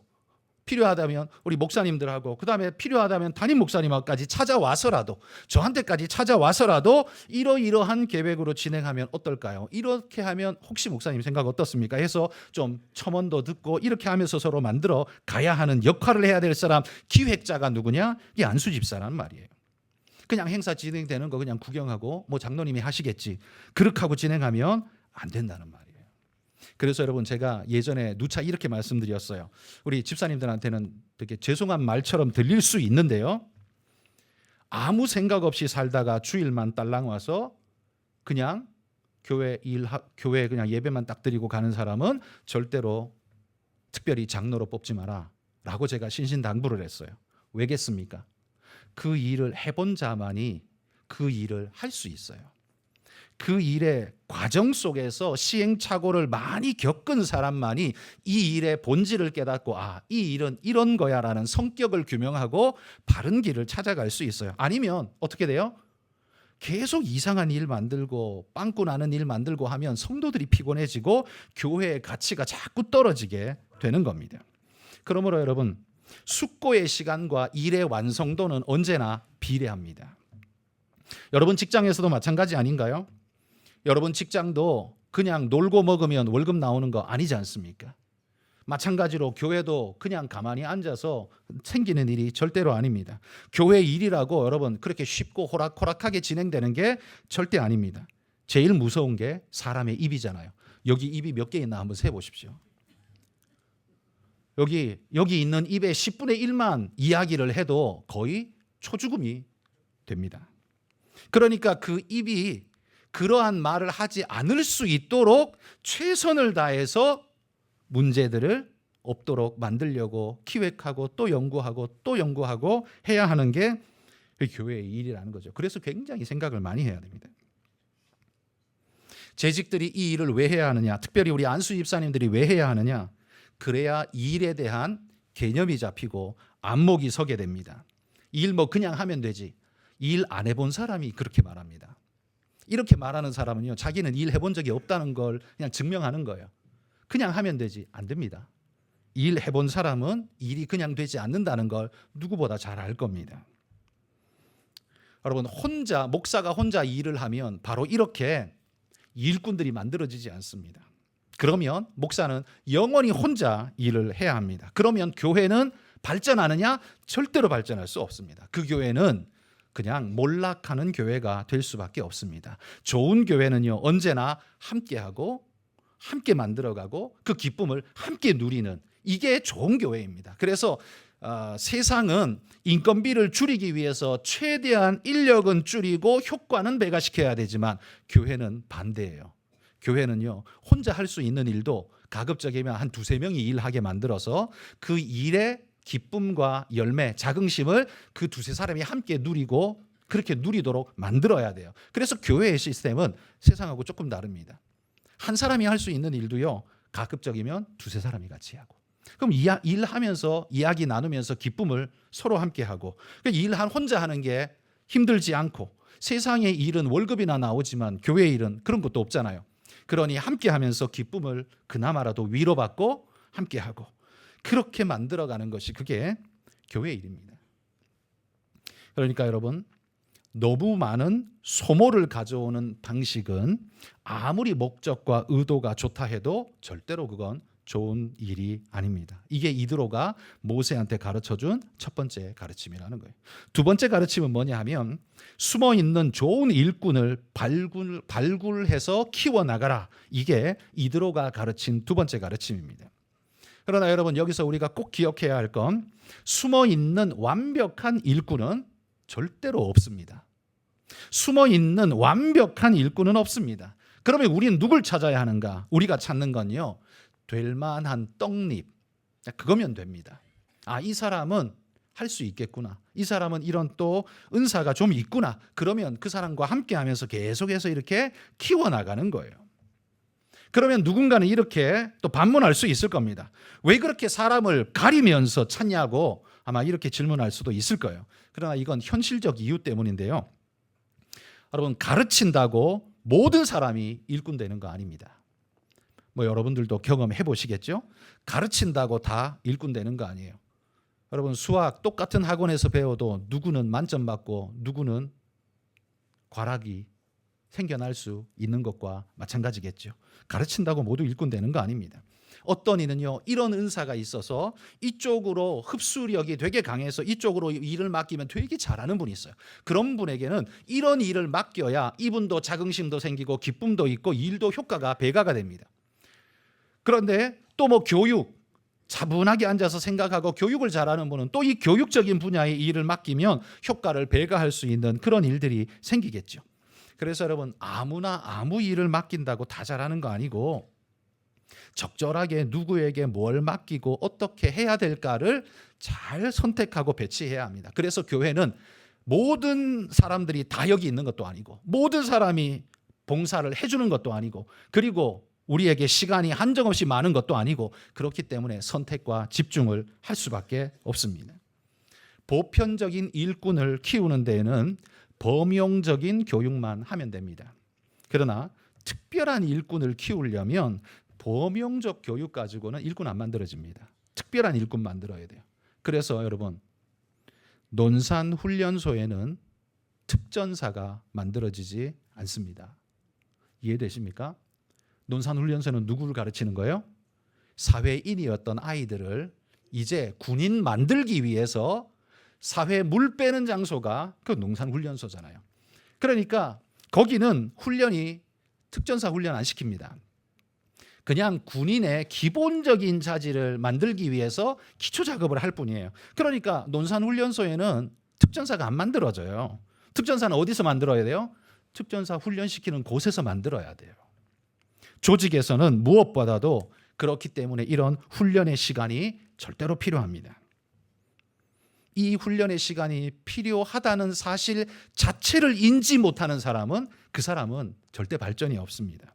필요하다면 우리 목사님들하고 그다음에 필요하다면 담임 목사님까지 찾아와서라도, 저한테까지 찾아와서라도 이러이러한 계획으로 진행하면 어떨까요? 이렇게 하면 혹시 목사님 생각 어떻습니까? 해서 좀 첨언도 듣고 이렇게 하면서 서로 만들어 가야 하는 역할을 해야 될 사람, 기획자가 누구냐? 이게 안수 집사라는 말이에요. 그냥 행사 진행되는 거 그냥 구경하고 뭐 장로님이 하시겠지, 그렇게 하고 진행하면 안 된다는 말이에요. 그래서 여러분, 제가 예전에 누차 이렇게 말씀드렸어요. 우리 집사님들한테는 되게 죄송한 말처럼 들릴 수 있는데요, 아무 생각 없이 살다가 주일만 딸랑 와서 그냥 교회 그냥 예배만 딱 드리고 가는 사람은 절대로 특별히 장로로 뽑지 마라 라고 제가 신신당부를 했어요. 왜겠습니까? 그 일을 해본 자만이 그 일을 할 수 있어요. 그 일의 과정 속에서 시행착오를 많이 겪은 사람만이 이 일의 본질을 깨닫고 이 일은 이런 거야라는 성격을 규명하고 바른 길을 찾아갈 수 있어요. 아니면 어떻게 돼요? 계속 이상한 일 만들고 빵꾸 나는 일 만들고 하면 성도들이 피곤해지고 교회의 가치가 자꾸 떨어지게 되는 겁니다. 그러므로 여러분, 숙고의 시간과 일의 완성도는 언제나 비례합니다. 여러분 직장에서도 마찬가지 아닌가요? 여러분 직장도 그냥 놀고 먹으면 월급 나오는 거 아니지 않습니까? 마찬가지로 교회도 그냥 가만히 앉아서 생기는 일이 절대로 아닙니다. 교회 일이라고 여러분 그렇게 쉽고 호락호락하게 진행되는 게 절대 아닙니다. 제일 무서운 게 사람의 입이잖아요. 여기 입이 몇 개 있나 한번 세보십시오. 여기 있는 입의 10분의 1만 이야기를 해도 거의 초죽음이 됩니다. 그러니까 그 입이 그러한 말을 하지 않을 수 있도록 최선을 다해서 문제들을 없도록 만들려고 기획하고 또 연구하고 해야 하는 게 교회의 일이라는 거죠. 그래서 굉장히 생각을 많이 해야 됩니다. 재직들이 이 일을 왜 해야 하느냐, 특별히 우리 안수 집사님들이 왜 해야 하느냐, 그래야 일에 대한 개념이 잡히고 안목이 서게 됩니다. 일 그냥 하면 되지. 일 안 해본 사람이 그렇게 말합니다. 이렇게 말하는 사람은요, 자기는 일 해본 적이 없다는 걸 그냥 증명하는 거예요. 그냥 하면 되지. 안 됩니다. 일 해본 사람은 일이 그냥 되지 않는다는 걸 누구보다 잘 알 겁니다. 여러분, 목사가 혼자 일을 하면 바로 이렇게 일꾼들이 만들어지지 않습니다. 그러면 목사는 영원히 혼자 일을 해야 합니다. 그러면 교회는 발전하느냐? 절대로 발전할 수 없습니다. 그 교회는 그냥 몰락하는 교회가 될 수밖에 없습니다. 좋은 교회는요, 언제나 함께하고 함께 만들어가고 그 기쁨을 함께 누리는, 이게 좋은 교회입니다. 그래서 세상은 인건비를 줄이기 위해서 최대한 인력은 줄이고 효과는 배가시켜야 되지만 교회는 반대예요. 교회는요, 혼자 할 수 있는 일도 가급적이면 한 두세 명이 일하게 만들어서 그 일의 기쁨과 열매, 자긍심을 그 두세 사람이 함께 누리고 그렇게 누리도록 만들어야 돼요. 그래서 교회의 시스템은 세상하고 조금 다릅니다. 한 사람이 할 수 있는 일도요, 가급적이면 두세 사람이 같이 하고, 그럼 일하면서 이야기 나누면서 기쁨을 서로 함께 하고, 혼자 하는 게 힘들지 않고, 세상의 일은 월급이나 나오지만 교회 일은 그런 것도 없잖아요. 그러니 함께 하면서 기쁨을 그나마라도 위로받고 함께 하고, 그렇게 만들어가는 것이 그게 교회 일입니다. 그러니까 여러분, 너무 많은 소모를 가져오는 방식은 아무리 목적과 의도가 좋다 해도 절대로 그건 좋은 일이 아닙니다. 이게 이드로가 모세한테 가르쳐준 첫 번째 가르침이라는 거예요. 두 번째 가르침은 뭐냐 하면, 숨어있는 좋은 일꾼을 발굴해서 키워나가라. 이게 이드로가 가르친 두 번째 가르침입니다. 그러나 여러분, 여기서 우리가 꼭 기억해야 할 건, 숨어있는 완벽한 일꾼은 절대로 없습니다. 숨어있는 완벽한 일꾼은 없습니다. 그러면 우리는 누굴 찾아야 하는가? 우리가 찾는 건요, 될 만한 떡잎, 그거면 됩니다. 이 사람은 할 수 있겠구나, 이 사람은 이런 또 은사가 좀 있구나, 그러면 그 사람과 함께 하면서 계속해서 이렇게 키워나가는 거예요. 그러면 누군가는 이렇게 또 반문할 수 있을 겁니다. 왜 그렇게 사람을 가리면서 찾냐고 아마 이렇게 질문할 수도 있을 거예요. 그러나 이건 현실적 이유 때문인데요. 여러분, 가르친다고 모든 사람이 일꾼 되는 거 아닙니다. 여러분들도 경험해 보시겠죠? 가르친다고 다 일꾼 되는 거 아니에요. 여러분, 수학 똑같은 학원에서 배워도 누구는 만점 받고 누구는 과락이 생겨날 수 있는 것과 마찬가지겠죠. 가르친다고 모두 일꾼 되는 거 아닙니다. 어떤 이는요, 이런 은사가 있어서 이쪽으로 흡수력이 되게 강해서 이쪽으로 일을 맡기면 되게 잘하는 분이 있어요. 그런 분에게는 이런 일을 맡겨야 이분도 자긍심도 생기고 기쁨도 있고 일도 효과가 배가가 됩니다. 그런데 또 교육, 차분하게 앉아서 생각하고 교육을 잘하는 분은 또 이 교육적인 분야의 일을 맡기면 효과를 배가할 수 있는 그런 일들이 생기겠죠. 그래서 여러분, 아무나 아무 일을 맡긴다고 다 잘하는 거 아니고, 적절하게 누구에게 뭘 맡기고 어떻게 해야 될까를 잘 선택하고 배치해야 합니다. 그래서 교회는 모든 사람들이 다 여기 있는 것도 아니고, 모든 사람이 봉사를 해주는 것도 아니고, 그리고 우리에게 시간이 한정없이 많은 것도 아니고, 그렇기 때문에 선택과 집중을 할 수밖에 없습니다. 보편적인 일꾼을 키우는 데에는 범용적인 교육만 하면 됩니다. 그러나 특별한 일꾼을 키우려면 범용적 교육 가지고는 일꾼 안 만들어집니다. 특별한 일꾼 만들어야 돼요. 그래서 여러분, 논산훈련소에는 특전사가 만들어지지 않습니다. 이해되십니까? 논산훈련소는 누구를 가르치는 거예요? 사회인이었던 아이들을 이제 군인 만들기 위해서 사회 물 빼는 장소가 그 논산훈련소잖아요. 그러니까 거기는 훈련이 특전사 훈련 안 시킵니다. 그냥 군인의 기본적인 자질을 만들기 위해서 기초 작업을 할 뿐이에요. 그러니까 논산훈련소에는 특전사가 안 만들어져요. 특전사는 어디서 만들어야 돼요? 특전사 훈련시키는 곳에서 만들어야 돼요. 조직에서는 무엇보다도 그렇기 때문에 이런 훈련의 시간이 절대로 필요합니다. 이 훈련의 시간이 필요하다는 사실 자체를 인지 못하는 사람은 그 사람은 절대 발전이 없습니다.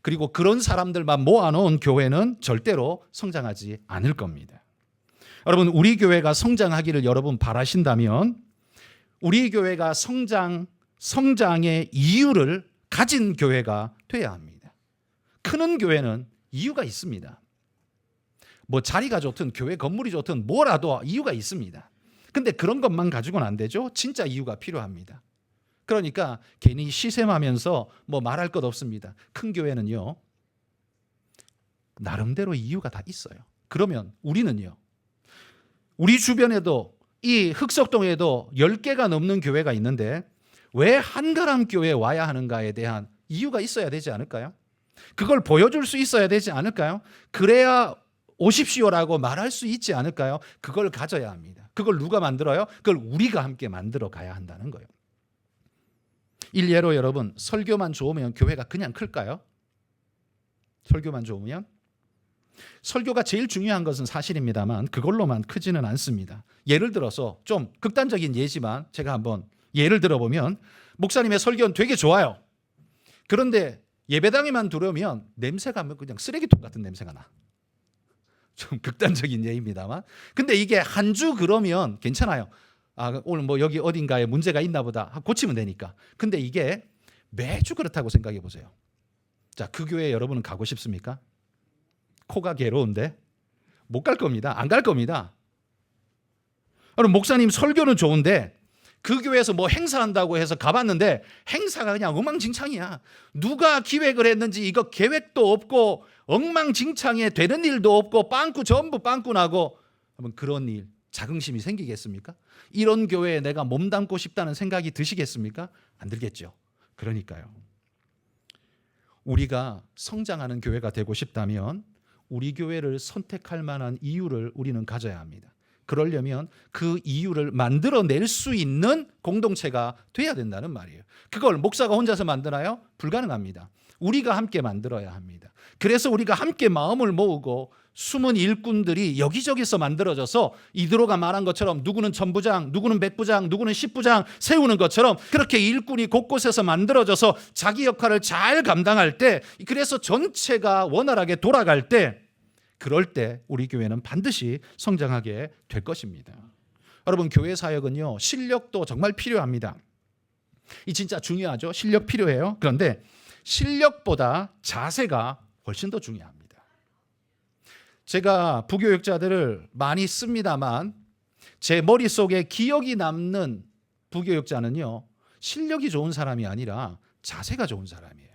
그리고 그런 사람들만 모아놓은 교회는 절대로 성장하지 않을 겁니다. 여러분, 우리 교회가 성장하기를 여러분 바라신다면 우리 교회가 성장의 이유를 가진 교회가 돼야 합니다. 크는 교회는 이유가 있습니다. 뭐 자리가 좋든 교회 건물이 좋든 뭐라도 이유가 있습니다. 근데 그런 것만 가지고는 안 되죠. 진짜 이유가 필요합니다. 그러니까 괜히 시샘하면서 뭐 말할 것 없습니다. 큰 교회는요, 나름대로 이유가 다 있어요. 그러면 우리는요, 우리 주변에도 이 흑석동에도 10개가 넘는 교회가 있는데 왜 한가람 교회에 와야 하는가에 대한 이유가 있어야 되지 않을까요? 그걸 보여줄 수 있어야 되지 않을까요? 그래야 오십시오라고 말할 수 있지 않을까요? 그걸 가져야 합니다. 그걸 누가 만들어요? 그걸 우리가 함께 만들어 가야 한다는 거예요. 일례로 여러분, 설교만 좋으면 교회가 그냥 클까요? 설교만 좋으면? 설교가 제일 중요한 것은 사실입니다만 그걸로만 크지는 않습니다. 예를 들어서 좀 극단적인 예지만 제가 한번 예를 들어보면, 목사님의 설교는 되게 좋아요. 그런데 예배당에만 들어오면 냄새가 그냥 쓰레기통 같은 냄새가 나. 좀 극단적인 예입니다만. 근데 이게 한 주 그러면 괜찮아요. 아, 오늘 뭐 여기 어딘가에 문제가 있나 보다. 고치면 되니까. 근데 이게 매주 그렇다고 생각해 보세요. 자, 그 교회에 여러분은 가고 싶습니까? 코가 괴로운데 못 갈 겁니다. 안 갈 겁니다. 여러분, 목사님 설교는 좋은데 그 교회에서 뭐 행사한다고 해서 가봤는데 행사가 그냥 엉망진창이야. 누가 기획을 했는지 이거 계획도 없고 엉망진창에 되는 일도 없고 전부 빵꾸 나고 하면 그런 일 자긍심이 생기겠습니까? 이런 교회에 내가 몸담고 싶다는 생각이 드시겠습니까? 안 들겠죠. 그러니까요. 우리가 성장하는 교회가 되고 싶다면 우리 교회를 선택할 만한 이유를 우리는 가져야 합니다. 그러려면 그 이유를 만들어낼 수 있는 공동체가 돼야 된다는 말이에요. 그걸 목사가 혼자서 만드나요? 불가능합니다. 우리가 함께 만들어야 합니다. 그래서 우리가 함께 마음을 모으고 숨은 일꾼들이 여기저기서 만들어져서 이드로가 말한 것처럼 누구는 천부장, 누구는 백부장, 누구는 십부장 세우는 것처럼 그렇게 일꾼이 곳곳에서 만들어져서 자기 역할을 잘 감당할 때, 그래서 전체가 원활하게 돌아갈 때, 그럴 때 우리 교회는 반드시 성장하게 될 것입니다. 여러분, 교회 사역은요, 실력도 정말 필요합니다. 이 진짜 중요하죠. 실력 필요해요. 그런데 실력보다 자세가 훨씬 더 중요합니다. 제가 부교육자들을 많이 씁니다만 제 머릿속에 기억이 남는 부교육자는요, 실력이 좋은 사람이 아니라 자세가 좋은 사람이에요.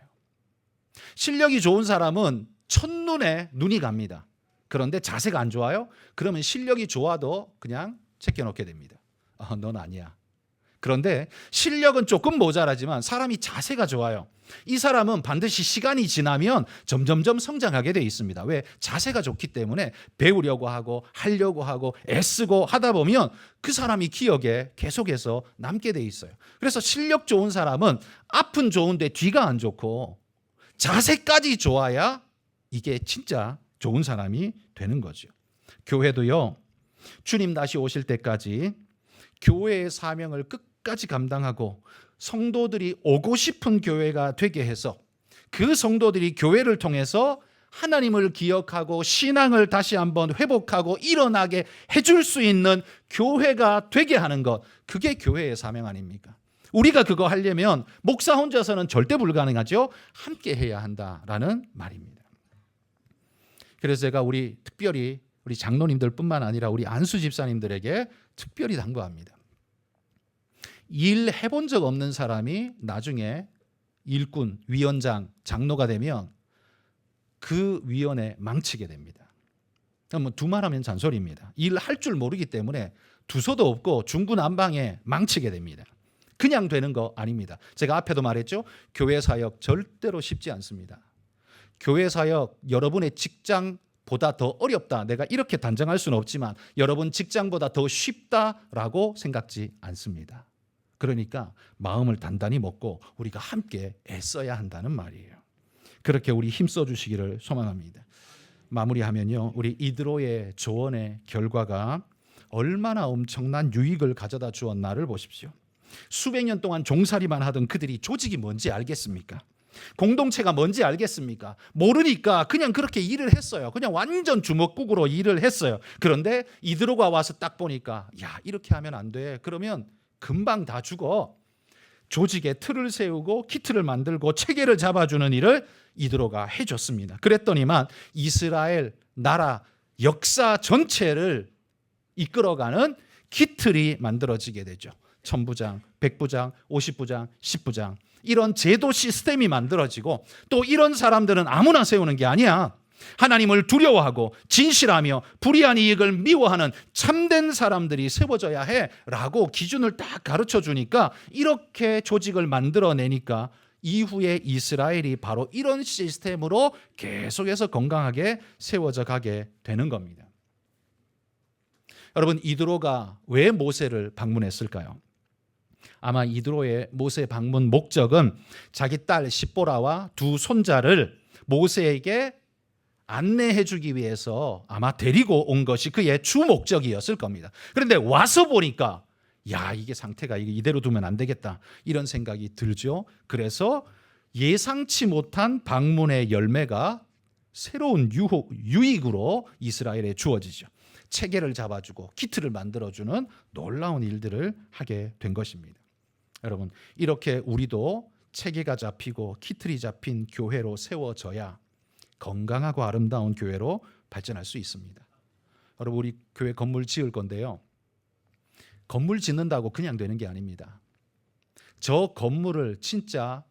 실력이 좋은 사람은 첫눈에 눈이 갑니다. 그런데 자세가 안 좋아요? 그러면 실력이 좋아도 그냥 제껴놓게 됩니다. 넌 아니야. 그런데 실력은 조금 모자라지만 사람이 자세가 좋아요. 이 사람은 반드시 시간이 지나면 점점점 성장하게 돼 있습니다. 왜? 자세가 좋기 때문에 배우려고 하고 하려고 하고 애쓰고 하다 보면 그 사람이 기억에 계속해서 남게 돼 있어요. 그래서 실력 좋은 사람은 앞은 좋은데 뒤가 안 좋고 자세까지 좋아야 이게 진짜 좋은 사람이 되는 거죠. 교회도요, 주님 다시 오실 때까지 교회의 사명을 끝까지 감당하고 성도들이 오고 싶은 교회가 되게 해서 그 성도들이 교회를 통해서 하나님을 기억하고 신앙을 다시 한번 회복하고 일어나게 해줄 수 있는 교회가 되게 하는 것, 그게 교회의 사명 아닙니까? 우리가 그거 하려면 목사 혼자서는 절대 불가능하죠. 함께 해야 한다라는 말입니다. 그래서 제가 특별히 우리 장로님들뿐만 아니라 우리 안수 집사님들에게 특별히 당부합니다. 일 해본 적 없는 사람이 나중에 일꾼, 위원장, 장로가 되면 그 위원회 망치게 됩니다. 뭐 두말하면 잔소리입니다. 일할 줄 모르기 때문에 두서도 없고 중구난방에 망치게 됩니다. 그냥 되는 거 아닙니다. 제가 앞에도 말했죠. 교회 사역 절대로 쉽지 않습니다. 교회 사역 여러분의 직장보다 더 어렵다. 내가 이렇게 단정할 수는 없지만 여러분 직장보다 더 쉽다라고 생각지 않습니다. 그러니까 마음을 단단히 먹고 우리가 함께 애써야 한다는 말이에요. 그렇게 우리 힘써 주시기를 소망합니다. 마무리하면요. 우리 이드로의 조언의 결과가 얼마나 엄청난 유익을 가져다 주었나를 보십시오. 수백 년 동안 종살이만 하던 그들이 조직이 뭔지 알겠습니까? 공동체가 뭔지 알겠습니까? 모르니까 그냥 그렇게 일을 했어요. 그냥 완전 주먹국으로 일을 했어요. 그런데 이드로가 와서 딱 보니까 야, 이렇게 하면 안 돼. 그러면 금방 다 죽어. 조직의 틀을 세우고 키트를 만들고 체계를 잡아주는 일을 이드로가 해줬습니다. 그랬더니만 이스라엘 나라 역사 전체를 이끌어가는 키틀이 만들어지게 되죠. 1000부장, 100부장, 50부장, 10부장 이런 제도 시스템이 만들어지고 또 이런 사람들은 아무나 세우는 게 아니야. 하나님을 두려워하고 진실하며 불의한 이익을 미워하는 참된 사람들이 세워져야 해라고 기준을 딱 가르쳐 주니까 이렇게 조직을 만들어내니까 이후에 이스라엘이 바로 이런 시스템으로 계속해서 건강하게 세워져 가게 되는 겁니다. 여러분, 이드로가 왜 모세를 방문했을까요? 아마 이드로의 모세 방문 목적은 자기 딸 십보라와 두 손자를 모세에게 안내해 주기 위해서 아마 데리고 온 것이 그의 주 목적이었을 겁니다. 그런데 와서 보니까 야, 이게 상태가 이대로 두면 안 되겠다 이런 생각이 들죠. 그래서 예상치 못한 방문의 열매가 새로운 유익으로 이스라엘에 주어지죠. 체계를 잡아주고 키트를 만들어주는 놀라운 일들을 하게 된 것입니다. 여러분, 이렇게 우리도 체계가 잡히고 키틀이 잡힌 교회로 세워져야 건강하고 아름다운 교회로 발전할 수 있습니다. 여러분, 우리 교회 건물 지을 건데요. 건물 짓는다고 그냥 되는 게 아닙니다. 저 건물을 진짜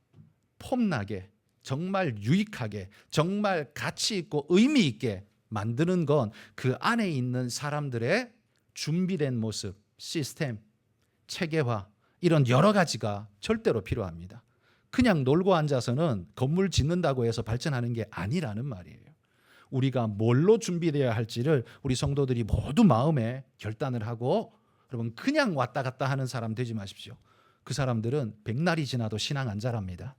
폼나게, 정말 유익하게, 정말 가치 있고 의미 있게 만드는 건 그 안에 있는 사람들의 준비된 모습, 시스템, 체계화 이런 여러 가지가 절대로 필요합니다. 그냥 놀고 앉아서는 건물 짓는다고 해서 발전하는 게 아니라는 말이에요. 우리가 뭘로 준비되어야 할지를 우리 성도들이 모두 마음에 결단을 하고, 여러분, 그냥 왔다 갔다 하는 사람 되지 마십시오. 그 사람들은 백날이 지나도 신앙 안 자랍니다.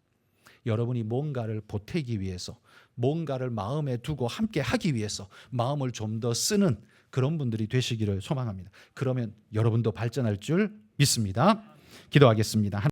여러분이 뭔가를 보태기 위해서, 뭔가를 마음에 두고 함께 하기 위해서 마음을 좀 더 쓰는 그런 분들이 되시기를 소망합니다. 그러면 여러분도 발전할 줄 믿습니다. 기도하겠습니다.